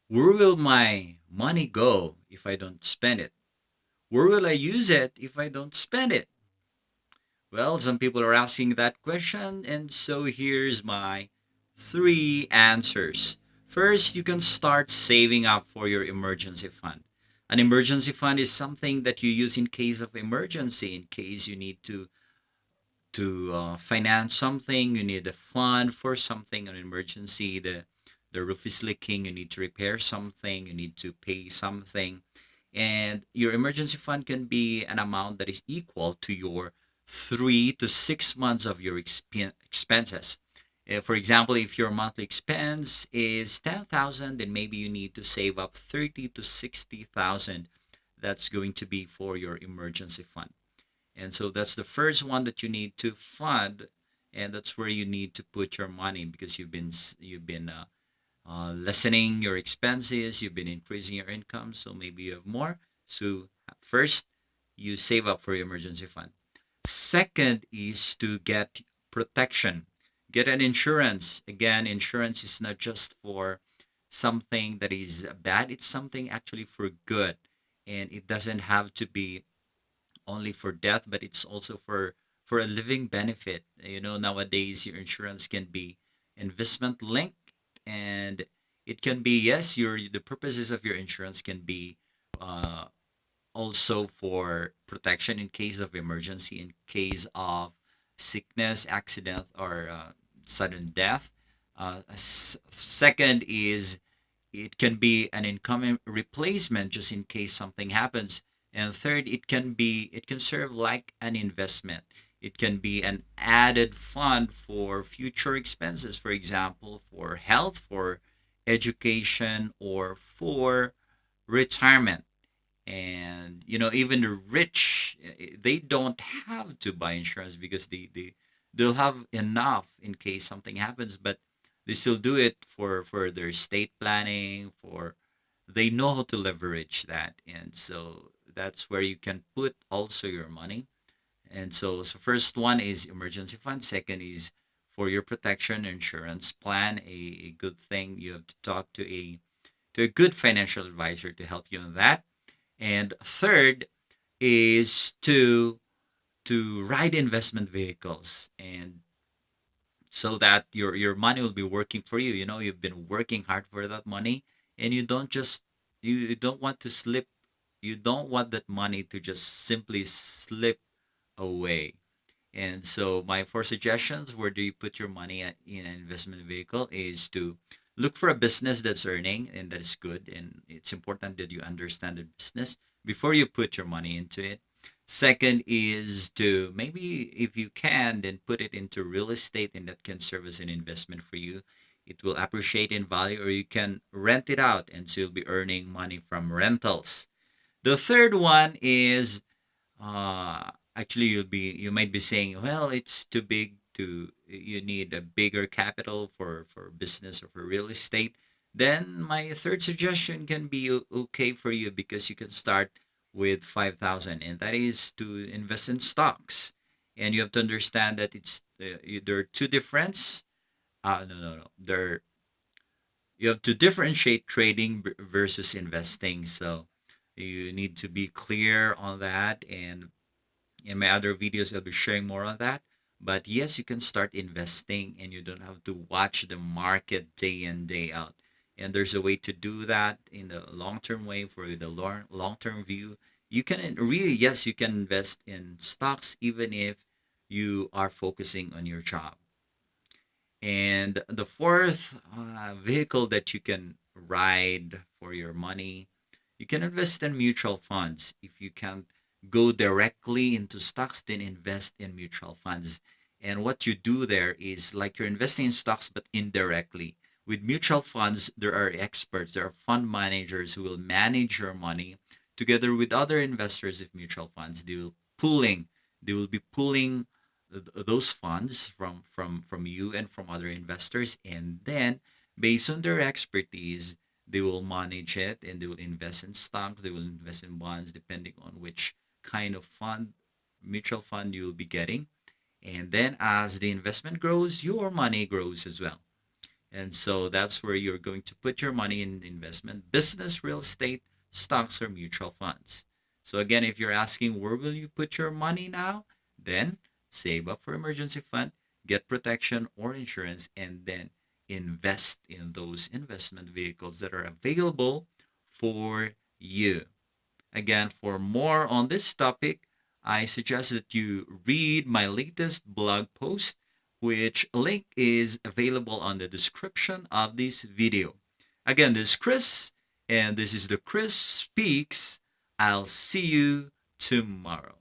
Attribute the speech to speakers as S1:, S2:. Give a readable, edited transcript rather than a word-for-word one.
S1: Where will my money go if I don't spend it? Where will I use it if I don't spend it? Well, some people are asking that question, and so here's my three answers. First, you can start saving up for your emergency fund. An emergency fund is something that you use in case of emergency, in case you need to finance something, you need a fund for something, an emergency. The roof is leaking, you need to repair something, you need to pay something, and your emergency fund can be an amount that is equal to your 3 to 6 months of your expenses. For example, if your monthly expense is 10,000, then maybe you need to save up 30 to 60,000. That's going to be for your emergency fund. And so that's the first one that you need to fund, and that's where you need to put your money because you've been lessening your expenses, you've been increasing your income, so maybe you have more. So first, you save up for your emergency fund. Second is to get protection. Get an insurance. Again, insurance is not just for something that is bad, it's something actually for good. And it doesn't have to be only for death, but it's also for a living benefit. You know, nowadays your insurance can be investment linked, and it can be, yes, your the purposes of your insurance can be uh, also for protection in case of emergency, in case of sickness, accident, or sudden death. Second is it can be an income replacement just in case something happens. And third, it can serve like an investment. It can be an added fund for future expenses, for example, for health, for education, or for retirement. And even the rich, they don't have to buy insurance because they'll have enough in case something happens, but they still do it for their estate planning. For They know how to leverage that, and so that's where you can put also your money. And so first one is emergency fund. Second is for your protection insurance plan. A good thing, you have to talk to a good financial advisor to help you on that. And third is to ride investment vehicles, and so that your money will be working for you. You've been working hard for that money, and you don't want to slip. You don't want that money to just simply slip away. And so my four suggestions, where do you put your money in an investment vehicle, is to look for a business that's earning and that is good. And it's important that you understand the business before you put your money into it. Second is to, maybe if you can, then put it into real estate, and that can serve as an investment for you. It will appreciate in value, or you can rent it out, and so you'll be earning money from rentals. The third one is, actually, you might be saying, well, it's too big, to you need a bigger capital for business or for real estate. Then my third suggestion can be okay for you, because you can start with 5,000, and that is to invest in stocks. And you have to understand that there are two difference. No. You have to differentiate trading versus investing. So you need to be clear on that, and in my other videos I'll be sharing more on that. But yes, you can start investing, and you don't have to watch the market day in day out. And there's a way to do that in the long term way, for the long term view. You can really, yes, you can invest in stocks even if you are focusing on your job. And the fourth vehicle that you can ride for your money, you can invest in mutual funds. If you can't go directly into stocks, then invest in mutual funds. And what you do there is like you're investing in stocks, but indirectly. With mutual funds, there are experts, there are fund managers who will manage your money together with other investors of mutual funds. They will be pooling those funds from you and from other investors, and then based on their expertise, they will manage it, and they will invest in stocks, they will invest in bonds, depending on which kind of fund, mutual fund, you'll be getting. And then as the investment grows, your money grows as well. And so that's where you're going to put your money in investment, business, real estate, stocks, or mutual funds. So again, if you're asking where will you put your money now, then save up for emergency fund, get protection or insurance, and then invest in those investment vehicles that are available for you. Again, for more on this topic, I suggest that you read my latest blog post, which link is available on the description of this video. Again, this is Chris, and this is the Chris Speaks. I'll see you tomorrow.